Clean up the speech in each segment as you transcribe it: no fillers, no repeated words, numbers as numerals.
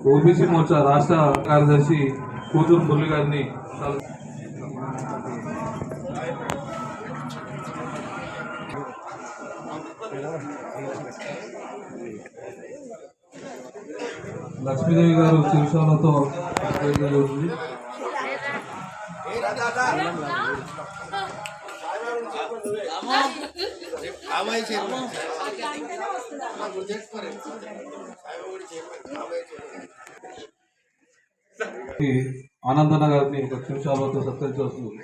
OBC Morcha రాష్ట్ర కార్యదర్శి కూతురు మురళి గారిని లక్ష్మీదేవి గారు చిరుషాలతో జరుగుతుంది. ఆనందన్న గారిని ఒక చిరుషాలతో సత్కరించవలసింది.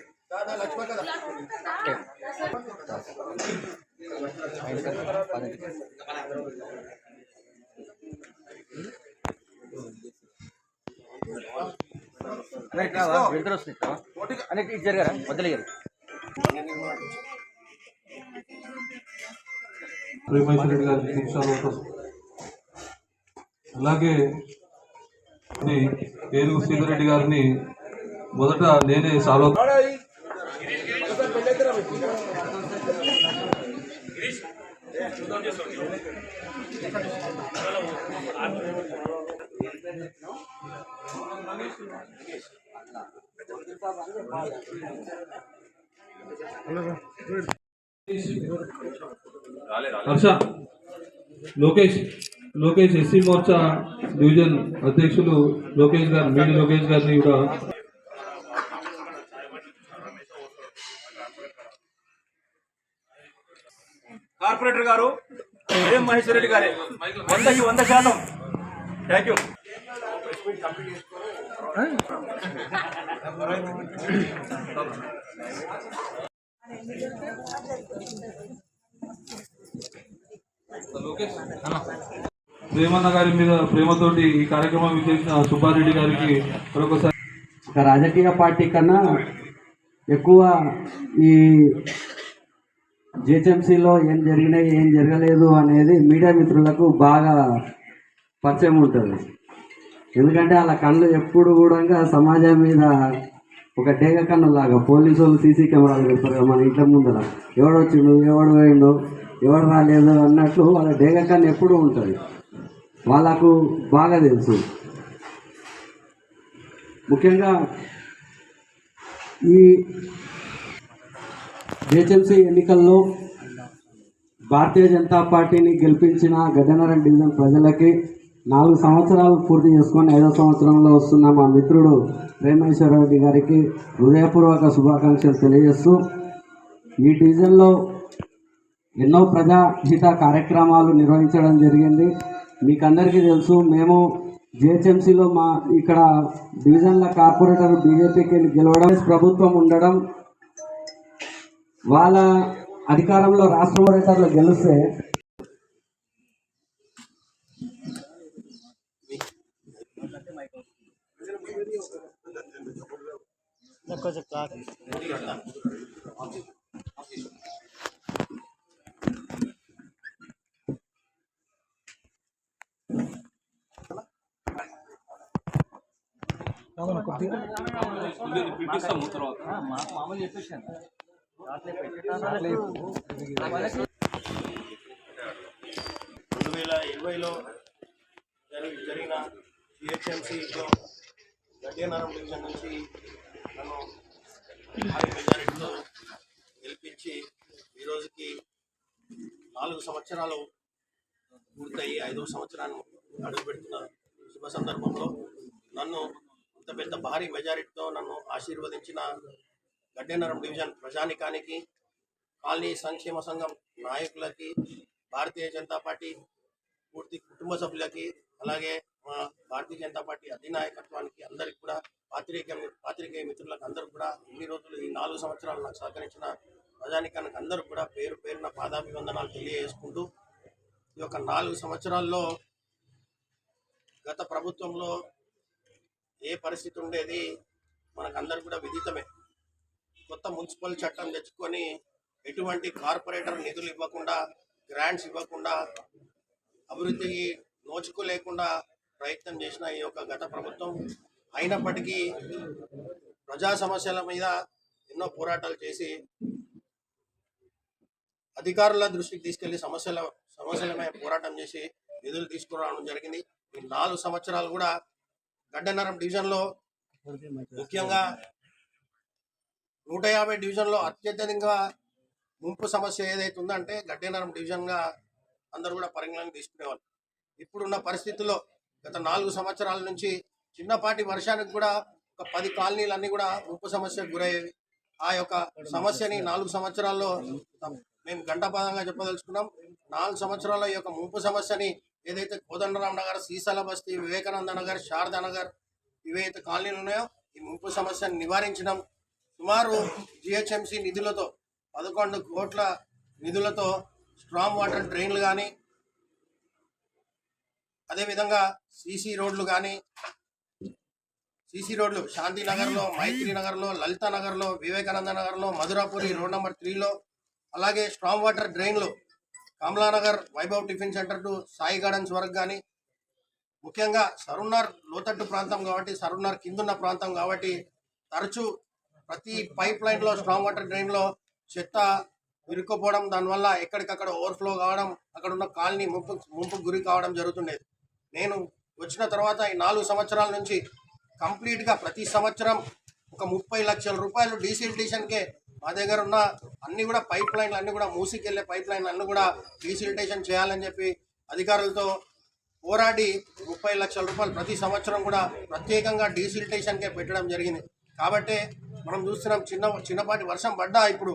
ప్రేమేశ్వర రెడ్డి గారి నిమిషాలతో, అలాగే ఏనుగు శ్రీధర్రెడ్డి గారిని మొదట నేనే సాలో హర్ష లోకేష్ ఎస్సీ మోర్చా డివిజన్ అధ్యక్షులు లోకేష్ గారు, మేడి లోకేష్ గారిని కూడా కార్పొరేటర్ గారు ఎం మహేశ్వర రెడ్డి గారే 100% థ్యాంక్ యూ. ప్రేమన్న గారి మీద ప్రేమతోటి ఈ కార్యక్రమం చేసిన సుబ్బారెడ్డి గారికి మరొకసారి. ఒక రాజకీయ పార్టీ కన్నా ఎక్కువ ఈ జిహెచ్ఎంసీలో ఏం జరిగినాయి ఏం జరగలేదు అనేది మీడియా మిత్రులకు బాగా పరిచయం ఉంటుంది. ఎందుకంటే వాళ్ళ కళ్ళు ఎప్పుడు కూడా సమాజం మీద ఒక డేగ కన్ను లాగా పోలీసు వాళ్ళు సీసీ కెమెరాలు పెడతారు మన ఇంట్లో ముందర, ఎవడు వచ్చిండు ఎవడు పోయిండు ఎవడు రాలేదు అన్నట్లు వాళ్ళ డేగ కన్ను ఎప్పుడూ ఉంటుంది. వాళ్ళకు బాగా తెలుసు. ముఖ్యంగా ఈ జిహెచ్ఎంసీ ఎన్నికల్లో భారతీయ జనతా పార్టీని గెలిపించిన గడ్డనారాయణ డివిజన్ ప్రజలకి 4 సంవత్సరాలు పూర్తి చేసుకొని 5వ సంవత్సరంలో వస్తున్న మా మిత్రుడు ప్రేమేశ్వర రెడ్డి గారికి హృదయపూర్వక శుభాకాంక్షలు తెలియజేస్తూ, ఈ డివిజన్లో ఎన్నో ప్రజాహిత కార్యక్రమాలు నిర్వహించడం జరిగింది. మీకు అందరికీ తెలుసు, మేము జిహెచ్ఎంసీలో మా ఇక్కడ డివిజన్ల కార్పొరేటర్ బీజేపీకి గెలవడం, ప్రభుత్వం ఉండడం, వాళ్ళ అధికారంలో రాష్ట్ర కార్పొరేటర్లు గెలిస్తే మామూలు చెప్పేసాను 2020లో జరిగిన జిహెచ్ఎంసీలో గడ్డనారాయణ డివిజన్ నుంచి నన్ను భారీ మెజారిటీతో గెలిపించి ఈరోజుకి 4 సంవత్సరాలు పూర్తయి 5వ సంవత్సరాన్ని అడుగుపెడుతున్న శుభ సందర్భంలో నన్ను ఇంత పెద్ద భారీ మెజారిటీతో నన్ను ఆశీర్వదించిన గడ్డనారాయణ డివిజన్ ప్రజానికానికి, కాలనీ సంక్షేమ సంఘం నాయకులకి, భారతీయ జనతా పార్టీ పూర్తి కుటుంబ సభ్యులకి, అలాగే మా భారతీయ జనతా పార్టీ అధినాయకత్వానికి అందరికి కూడా, పాత్రికేయ మిత్రులకు అందరూ కూడా ఇన్ని రోజులు ఈ 4 సంవత్సరాలు నాకు సహకరించిన ప్రజానికానికి అందరూ కూడా పేరు పేరున పాదాభివందనాలు తెలియజేసుకుంటూ, ఈ యొక్క 4 సంవత్సరాల్లో గత ప్రభుత్వంలో ఏ పరిస్థితి ఉండేది మనకందరూ కూడా విదితమే. కొత్త మున్సిపల్ చట్టం తెచ్చుకొని ఎటువంటి కార్పొరేటర్ నిధులు ఇవ్వకుండా, గ్రాంట్స్ ఇవ్వకుండా, అభివృద్ధికి నోచుకోలేకుండా ప్రయత్నం చేసిన ఈ యొక్క గత ప్రభుత్వం అయినప్పటికీ ప్రజా సమస్యల మీద ఎన్నో పోరాటాలు చేసి అధికారుల దృష్టికి తీసుకెళ్లి సమస్యలపై పోరాటం చేసి నిధులు తీసుకురావడం జరిగింది. ఈ 4 సంవత్సరాలు కూడా గడ్డెనారం డివిజన్లో ముఖ్యంగా 150 డివిజన్లో అత్యధికంగా ముంపు సమస్య ఏదైతే ఉందంటే గడ్డెనారం డివిజన్గా అందరూ కూడా పరిగణలోకి తీసుకునేవాళ్ళు. ఇప్పుడున్న పరిస్థితుల్లో గత 4 సంవత్సరాల నుంచి చిన్నపాటి వర్షానికి కూడా ఒక 10 కాలనీలన్నీ కూడా ముంపు సమస్యకు గురయ్యేవి. ఆ యొక్క సమస్యని 4 సంవత్సరాల్లో మేము గంటపాదంగా చెప్పదలుచుకున్నాం. 4 సంవత్సరాల ఈ యొక్క ముంపు సమస్యని ఏదైతే కోదండరాం నగర్, సీసాల బస్తీ, వివేకానంద నగర్, శారదా నగర్ ఇవైతే కాలనీలు ఉన్నాయో ఈ ముంపు సమస్యను నివారించడం సుమారు జిహెచ్ఎంసీ నిధులతో 11 కోట్ల నిధులతో స్ట్రాంగ్ వాటర్ డ్రైన్లు కానీ అదేవిధంగా సీసీ రోడ్లు శాంతినగర్లో, మైత్రి నగర్లో, లలిత నగర్లో, వివేకానంద నగర్లో, మధురాపురి రోడ్ నెంబర్ 3లో, అలాగే స్ట్రాంగ్ వాటర్ డ్రైన్లు Kamalanagar, Vaibhav tiffin centre to Sai gardens వరకు కానీ ముఖ్యంగా సరున్నార్ లోతట్టు ప్రాంతం కాబట్టి సరున్నార్ కిందున్న ప్రాంతం కాబట్టి తరచూ ప్రతి పైప్ లైన్లో స్ట్రాంగ్ వాటర్ డ్రైన్లో చెత్త ఇరుక్కుపోవడం, దానివల్ల ఎక్కడికక్కడ ఓవర్ఫ్లో కావడం, అక్కడ ఉన్న కాలనీ ముంపుకు గురి కావడం జరుగుతుండేది. నేను వచ్చిన తర్వాత ఈ 4 సంవత్సరాల నుంచి కంప్లీట్గా ప్రతి సంవత్సరం ఒక 30 లక్షల రూపాయలు డీసిల్టేషన్కే మా దగ్గర ఉన్న అన్ని కూడా పైప్ లైన్లు అన్నీ కూడా మూసికెళ్లే పైప్ లైన్లు అన్నీ కూడా డీసిల్టేషన్ చేయాలని చెప్పి అధికారులతో పోరాడి 30 లక్షల రూపాయలు ప్రతి సంవత్సరం కూడా ప్రత్యేకంగా డీసిల్టేషన్కే పెట్టడం జరిగింది. కాబట్టి మనం చూస్తున్నాం చిన్నపాటి వర్షం పడ్డా ఇప్పుడు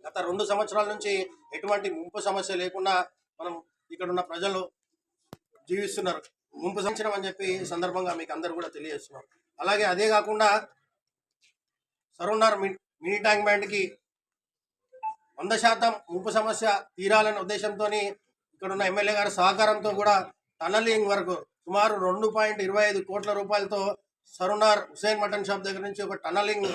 గత 2 సంవత్సరాల నుంచి ఎటువంటి ముంపు సమస్య లేకుండా మనం ఇక్కడ ఉన్న ప్రజలు జీవిస్తున్నారు. ముంపు సంవత్సరం అని చెప్పి సందర్భంగా మీకు అందరు కూడా తెలియజేస్తున్నాం. అలాగే అదే కాకుండా సరున్నార్ మినీ ట్యాంక్ బ్యాండ్కి 100% ముంపు సమస్య తీరాలనే ఉద్దేశంతో ఇక్కడ ఉన్న ఎమ్మెల్యే గారి సహకారంతో కూడా టనలింగ్ వరకు సుమారు 2.25 కోట్ల రూపాయలతో సరున్నార్ హుసేన్ మటన్ షాప్ దగ్గర నుంచి ఒక టనలింగ్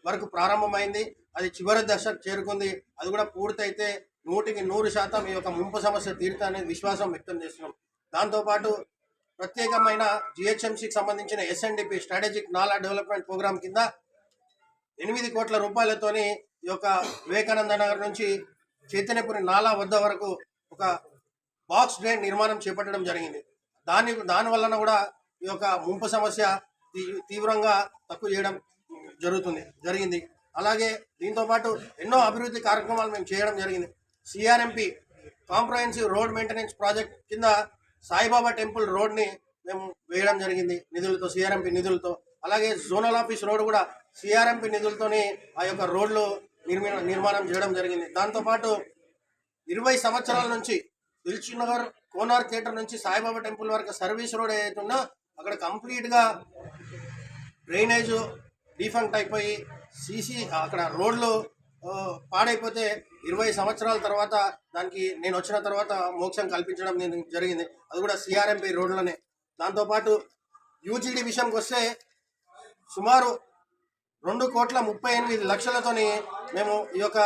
వరకు ప్రారంభమైంది. అది చివరి దశకు చేరుకుంది. అది కూడా పూర్తయితే 100% ఈ యొక్క ముంపు సమస్య తీరుతా అనేది విశ్వాసం వ్యక్తం చేస్తున్నాం. దాంతోపాటు ప్రత్యేకమైన జిహెచ్ఎంసీకి సంబంధించిన ఎస్ఎన్డిపి స్ట్రాటజిక్ నాలా డెవలప్మెంట్ ప్రోగ్రామ్ కింద 8 కోట్ల రూపాయలతోని ఈ యొక్క వివేకానంద నగర్ నుంచి చైతన్యపురి నాలా వద్ద వరకు ఒక బాక్స్ డ్రైన్ నిర్మాణం చేపట్టడం జరిగింది. దాని వలన కూడా ఈ యొక్క ముంపు సమస్య తీవ్రంగా తక్కువ చేయడం జరిగింది. అలాగే దీంతోపాటు ఎన్నో అభివృద్ధి కార్యక్రమాలు మేము చేయడం జరిగింది. CRMP comprehensive road maintenance project కింద సాయిబాబా టెంపుల్ రోడ్ని మేము వేయడం జరిగింది నిధులతో, సిఆర్ఎంపి నిధులతో. అలాగే జోనల్ ఆఫీస్ రోడ్ కూడా సిఆర్ఎంపి నిధులతోనే ఆ యొక్క రోడ్లు నిర్మాణం చేయడం జరిగింది. దాంతోపాటు 20 సంవత్సరాల నుంచి దిల్చునగర్ కోనార్ థియేటర్ నుంచి సాయిబాబా టెంపుల్ వరకు సర్వీస్ రోడ్ ఏదైతే ఉందో అక్కడ కంప్లీట్గా డ్రైనేజ్ డిఫంక్ట్ అయిపోయి అక్కడ రోడ్లు పాడైపోతే 20 సంవత్సరాల తర్వాత దానికి నేను వచ్చిన తర్వాత మోక్షం కల్పించడం జరిగింది. అది కూడా సిఆర్ఎంపి రోడ్లోనే. దాంతోపాటు యూజీడీ విషయంకి వస్తే సుమారు 2.38 కోట్లతోని మేము ఈ యొక్క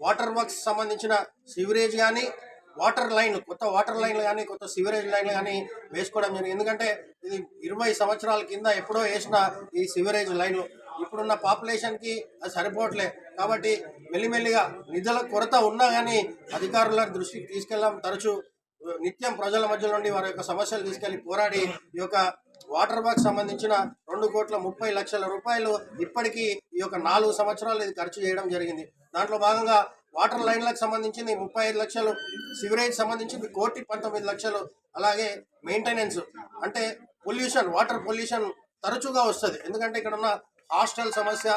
వాటర్ వర్క్స్ సంబంధించిన సివరేజ్ కానీ కొత్త వాటర్ లైన్లు కానీ కొత్త సివరేజ్ లైన్లు కానీ వేసుకోవడం జరిగింది. ఎందుకంటే ఇది 20 సంవత్సరాల కింద ఎప్పుడో వేసిన ఈ సివరేజ్ లైన్లు ఇప్పుడున్న పాపులేషన్కి అది సరిపోవట్లే. కాబట్టి మెల్లిమెల్లిగా నిధుల కొరత ఉన్నా కానీ అధికారుల దృష్టికి తీసుకెళ్ళాం. తరచూ నిత్యం ప్రజల మధ్య నుండి వారి యొక్క సమస్యలు తీసుకెళ్లి పోరాడి ఈ యొక్క వాటర్ వర్క్ సంబంధించిన 2.30 కోట్ల ఇప్పటికీ ఈ యొక్క 4 సంవత్సరాలు ఇది ఖర్చు చేయడం జరిగింది. దాంట్లో భాగంగా వాటర్ లైన్లకు సంబంధించింది 35 లక్షలు, సివరేజ్ సంబంధించింది 1,19,00,000. అలాగే మెయింటెనెన్స్ అంటే వాటర్ పొల్యూషన్ తరచుగా వస్తుంది. ఎందుకంటే ఇక్కడ ఉన్న హాస్టల్ సమస్య,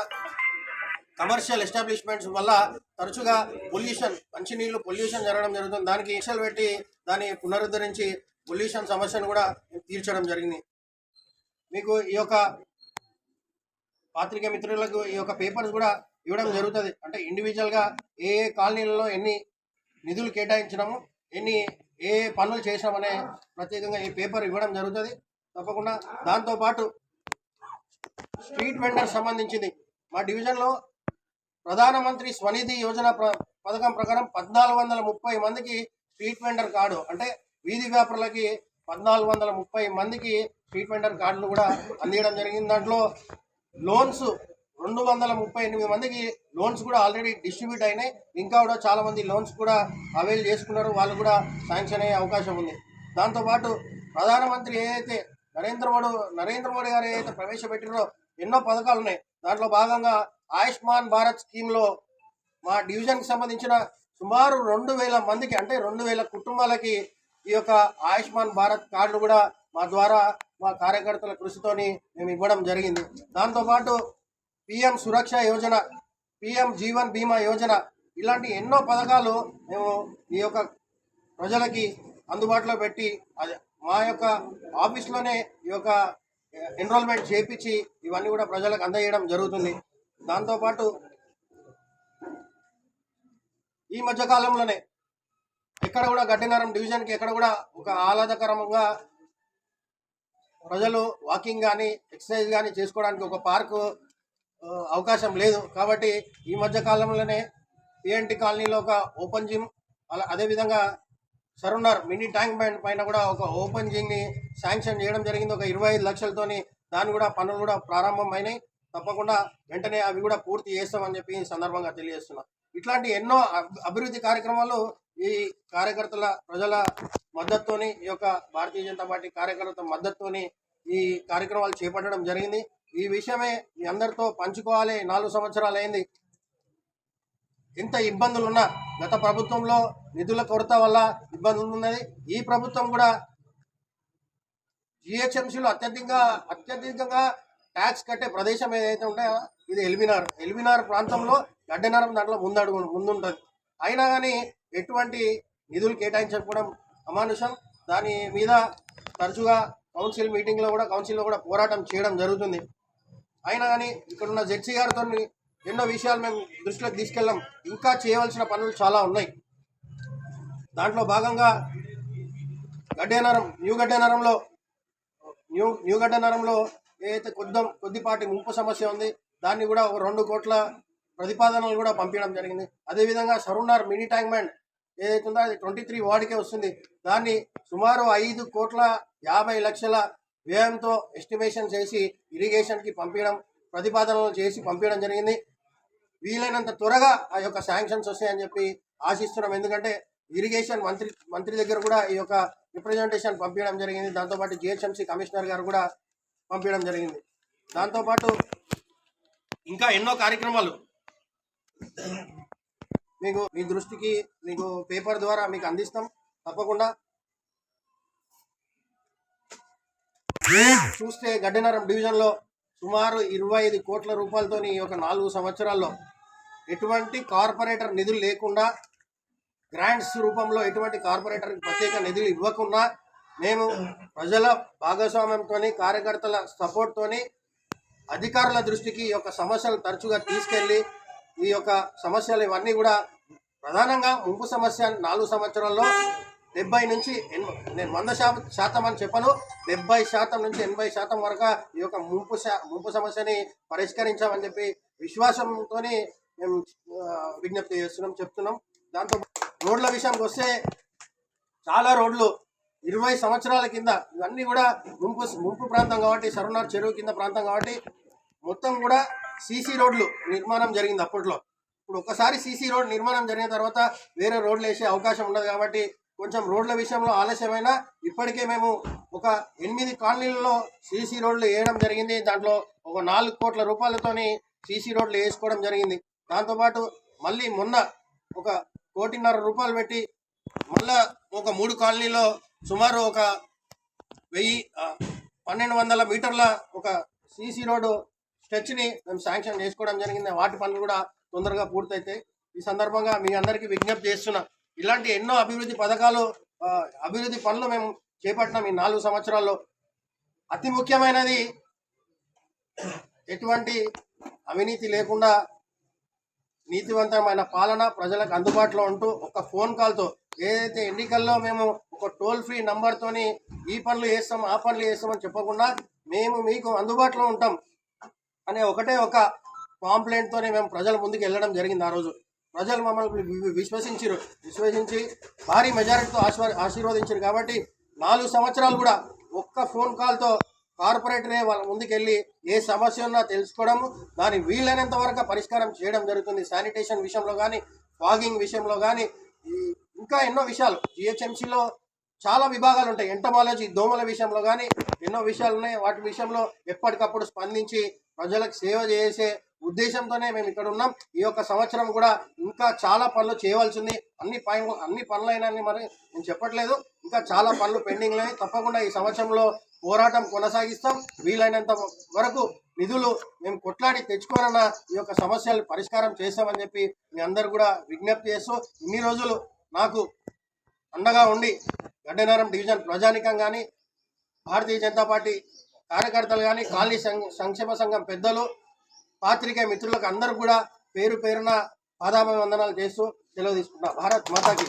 కమర్షియల్ ఎస్టాబ్లిష్మెంట్స్ వల్ల తరచుగా మంచినీళ్ళు పొల్యూషన్ జరగడం జరుగుతుంది. దానికి ఎక్సెల్ పెట్టి దాన్ని పునరుద్ధరించి పొల్యూషన్ సమస్యను కూడా తీర్చడం జరిగింది. మీకు ఈ యొక్క పాత్రికేయ మిత్రులకు ఈ యొక్క పేపర్స్ కూడా ఇవ్వడం జరుగుతుంది. అంటే ఇండివిజువల్గా ఏ కాలనీలలో ఎన్ని నిధులు కేటాయించినాము, ఏ పనులు చేసినామనే ప్రత్యేకంగా ఈ పేపర్ ఇవ్వడం జరుగుతుంది తప్పకుండా. దాంతోపాటు స్ట్రీట్ వెండర్ సంబంధించింది మా డివిజన్లో ప్రధానమంత్రి స్వనిధి యోజన పథకం ప్రకారం 1430 మందికి స్ట్రీట్ వెండర్ కార్డు అంటే వీధి వ్యాపారులకి 1430 మందికి స్ట్రీట్ వెండర్ కార్డులు కూడా అందించడం జరిగింది. దాంట్లో లోన్స్ 238 మందికి లోన్స్ కూడా ఆల్రెడీ డిస్ట్రిబ్యూట్ అయినాయి. ఇంకా కూడా చాలామంది లోన్స్ కూడా అవైల్ చేసుకున్నారు, వాళ్ళు కూడా శాంక్షన్ అయ్యే అవకాశం ఉంది. దాంతోపాటు ప్రధానమంత్రి ఏదైతే నరేంద్ర మోడీ గారు ఏదైతే ప్రవేశపెట్టినో ఎన్నో పథకాలు ఉన్నాయి. దాంట్లో భాగంగా ఆయుష్మాన్ భారత్ స్కీమ్లో మా డివిజన్కి సంబంధించిన సుమారు 2000 మందికి, అంటే 2000 కుటుంబాలకి ఈ యొక్క ఆయుష్మాన్ భారత్ కార్డులు కూడా మా ద్వారా మా కార్యకర్తల కృషితోని మేము ఇవ్వడం జరిగింది. దాంతోపాటు పిఎం సురక్ష యోజన, పిఎం జీవన్ బీమా యోజన, ఇలాంటి ఎన్నో పథకాలు మేము ఈ యొక్క ప్రజలకి అందుబాటులో పెట్టి అది మా యొక్క ఆఫీస్లోనే ఈ యొక్క ఎన్రోల్మెంట్ చేయించి ఇవన్నీ కూడా ప్రజలకు అందజేయడం జరుగుతుంది. దాంతోపాటు ఈ మధ్యకాలంలోనే ఎక్కడ కూడా గడ్డినరం డివిజన్కి ఎక్కడ కూడా ఒక ఆహ్లాదకరంగా ప్రజలు వాకింగ్ కానీ ఎక్సర్సైజ్ కానీ చేసుకోవడానికి ఒక పార్కు అవకాశం లేదు. కాబట్టి ఈ మధ్య కాలంలోనే టీఎన్టీ కాలనీలో ఒక ఓపెన్ జిమ్, అదేవిధంగా సరునార్ మినీ ట్యాంక్ బండ్ పైన కూడా ఒక ఓపెన్ జిమ్ని శాంక్షన్ చేయడం జరిగింది ఒక 25 లక్షలతోని. దాని కూడా పనులు కూడా ప్రారంభమైనాయి. తప్పకుండా వెంటనే అవి కూడా పూర్తి చేస్తామని చెప్పి ఈ సందర్భంగా తెలియజేస్తున్నా. ఇట్లాంటి ఎన్నో అభివృద్ధి కార్యక్రమాలు ఈ కార్యకర్తల ప్రజల మద్దతుతోని, ఈ యొక్క భారతీయ జనతా పార్టీ కార్యకర్తల మద్దతుతోని ఈ కార్యక్రమాలు చేపట్టడం జరిగింది. ఈ విషయమే మీ అందరితో పంచుకోవాలి. 4 సంవత్సరాలు అయింది. ఎంత ఇబ్బందులు ఉన్నా గత ప్రభుత్వంలో నిధుల కొరత వల్ల ఇబ్బందులు ఉన్నది. ఈ ప్రభుత్వం కూడా జిహెచ్ఎంసీలో అత్యధికంగా ట్యాక్స్ కట్టే ప్రదేశం ఏదైతే ఉంటాయో ఇది ఎల్బినార్ ప్రాంతంలో గడ్డెనరం దాంట్లో ముందుంటుంది. అయినా కానీ ఎటువంటి నిధులు కేటాయించకపోవడం అమానుషం. దాని మీద తరచుగా కౌన్సిల్లో కూడా పోరాటం చేయడం జరుగుతుంది. అయినా కానీ ఇక్కడున్న జెడ్సీ గారితో ఎన్నో విషయాలు మేము దృష్టిలోకి తీసుకెళ్ళాం. ఇంకా చేయవలసిన పనులు చాలా ఉన్నాయి. దాంట్లో భాగంగా న్యూ గడ్డెనరంలో ఏదైతే కొద్దిపాటి ముంపు సమస్య ఉంది, దాన్ని కూడా ఒక 2 కోట్ల ప్రతిపాదనలు కూడా పంపించడం జరిగింది. అదేవిధంగా సరునార్ మినీ ట్యాంక్ బండ్ ఏదైతే ఉందో అది 23 వార్డుకే వస్తుంది. దాన్ని సుమారు 5,50,00,000 వ్యయంతో ఎస్టిమేషన్ చేసి ఇరిగేషన్కి ప్రతిపాదనలు చేసి పంపించడం జరిగింది. వీలైనంత త్వరగా ఆ యొక్క శాంక్షన్స్ వస్తాయని చెప్పి ఆశిస్తున్నాం. ఎందుకంటే ఇరిగేషన్ మంత్రి దగ్గర కూడా ఈ యొక్క రిప్రజెంటేషన్ పంపించడం జరిగింది. దాంతోపాటు జిహెచ్ఎంసీ కమిషనర్ గారు కూడా పంపించడం జరిగింది. దాంతోపాటు ఇంకా ఎన్నో కార్యక్రమాలు మీ దృష్టికి మీకు పేపర్ ద్వారా మీకు అందిస్తాం. తప్పకుండా చూస్తే గడ్డెనరం డివిజన్లో సుమారు 25 కోట్ల రూపాయలతోని ఈ యొక్క 4 సంవత్సరాల్లో ఎటువంటి కార్పొరేటర్ నిధులు లేకుండా, గ్రాంట్స్ రూపంలో ఎటువంటి కార్పొరేటర్కి ప్రత్యేక నిధులు ఇవ్వకుండా మేము ప్రజల భాగస్వామ్యంతో, కార్యకర్తల సపోర్ట్తోని అధికారుల దృష్టికి ఈ యొక్క సమస్యలు తరచుగా తీసుకెళ్ళి ఈ యొక్క సమస్యలు ఇవన్నీ కూడా ప్రధానంగా ముంపు సమస్య 4 సంవత్సరాల్లో 70 నుంచి నేను 100% అని చెప్పను, 70% నుంచి 80% వరకు ఈ యొక్క ముంపు సమస్యని పరిష్కరించామని చెప్పి విశ్వాసంతో మేము విజ్ఞప్తి చెప్తున్నాం. దాంతో రోడ్ల విషయానికి వస్తే చాలా రోడ్లు 20 సంవత్సరాల కింద ఇవన్నీ కూడా ముంపు ప్రాంతం కాబట్టి, సరునార్ చెరువు కింద ప్రాంతం కాబట్టి మొత్తం కూడా సీసీ రోడ్లు నిర్మాణం జరిగింది అప్పట్లో. ఇప్పుడు ఒకసారి సీసీ రోడ్ నిర్మాణం జరిగిన తర్వాత వేరే రోడ్లు వేసే అవకాశం ఉండదు. కాబట్టి కొంచెం రోడ్ల విషయంలో ఆలస్యమైనా ఇప్పటికే మేము ఒక 8 కాలనీలలో సీసీ రోడ్లు వేయడం జరిగింది. దాంట్లో ఒక 4 కోట్ల రూపాయలతోని సీసీ రోడ్లు వేసుకోవడం జరిగింది. దాంతోపాటు మళ్ళీ మొన్న ఒక 1.5 కోటి పెట్టి మళ్ళా ఒక 3 కాలనీలో సుమారు ఒక 1,200 మీటర్ల ఒక సీసీ రోడ్డు స్ట్రెచ్ని మేము శాంక్షన్ చేసుకోవడం జరిగింది. వాటి పనులు కూడా తొందరగా పూర్తయితాయి. ఈ సందర్భంగా మీ అందరికీ విజ్ఞప్తి చేస్తున్నా, ఇలాంటి ఎన్నో అభివృద్ధి పనులు మేము చేపట్టినాం ఈ 4 సంవత్సరాల్లో. అతి ముఖ్యమైనది ఎటువంటి అవినీతి లేకుండా నీతివంతమైన పాలన ప్రజలకు అందుబాటులో ఉంటూ ఒక ఫోన్ కాల్తో ఏదైతే ఎన్నికల్లో మేము ఒక టోల్ ఫ్రీ నంబర్తోని ఈ పనులు చేస్తాం ఆ పనులు చేస్తామని చెప్పకుండా మేము మీకు అందుబాటులో ఉంటాం అనే ఒక పాంప్లెంట్తోనే మేము ప్రజల ముందుకు వెళ్ళడం జరిగింది. ఆ రోజు ప్రజలు మమ్మల్ని విశ్వసించి భారీ మెజారిటీతో ఆశీర్వదించారు. కాబట్టి 4 సంవత్సరాలు కూడా ఒక్క ఫోన్ కాల్తో కార్పొరేటరే వాళ్ళ ముందుకెళ్ళి ఏ సమస్య ఉన్నా తెలుసుకోవడము, దాన్ని వీలైనంత వరకు పరిష్కారం చేయడం జరుగుతుంది. శానిటేషన్ విషయంలో కానీ, ఫాగింగ్ విషయంలో కానీ, ఇంకా ఎన్నో విషయాలు జిహెచ్ఎంసీలో చాలా విభాగాలు ఉంటాయి. ఎంటమాలజీ, దోమల విషయంలో కానీ ఎన్నో విషయాలు ఉన్నాయి. వాటి విషయంలో ఎప్పటికప్పుడు స్పందించి ప్రజలకు సేవ చేసే ఉద్దేశంతోనే మేము ఇక్కడ ఉన్నాం. ఈ యొక్క సంవత్సరం కూడా ఇంకా చాలా పనులు చేయవలసింది. అన్ని పనులైనా మరి నేను చెప్పట్లేదు, ఇంకా చాలా పనులు పెండింగ్ ఉన్నాయి. తప్పకుండా ఈ సంవత్సరంలో పోరాటం కొనసాగిస్తాం. వీలైనంత వరకు నిధులు మేము కొట్లాడి తెచ్చుకోనన్న ఈ యొక్క సమస్యలు పరిష్కారం చేస్తామని చెప్పి మీ అందరు కూడా విజ్ఞప్తి చేస్తూ, ఇన్ని రోజులు నాకు అండగా ఉండి గడ్డనారం డివిజన్ ప్రజానికం కానీ, భారతీయ జనతా పార్టీ కార్యకర్తలు కానీ, కాలనీ సంక్షేమ సంఘం పెద్దలు, పాత్రికేయ మిత్రులకు అందరూ కూడా పేరు పేరున పాదాభివందనాలు చేస్తూ సెలవు తీసుకుంటున్నా. భారత్ మాతాకి.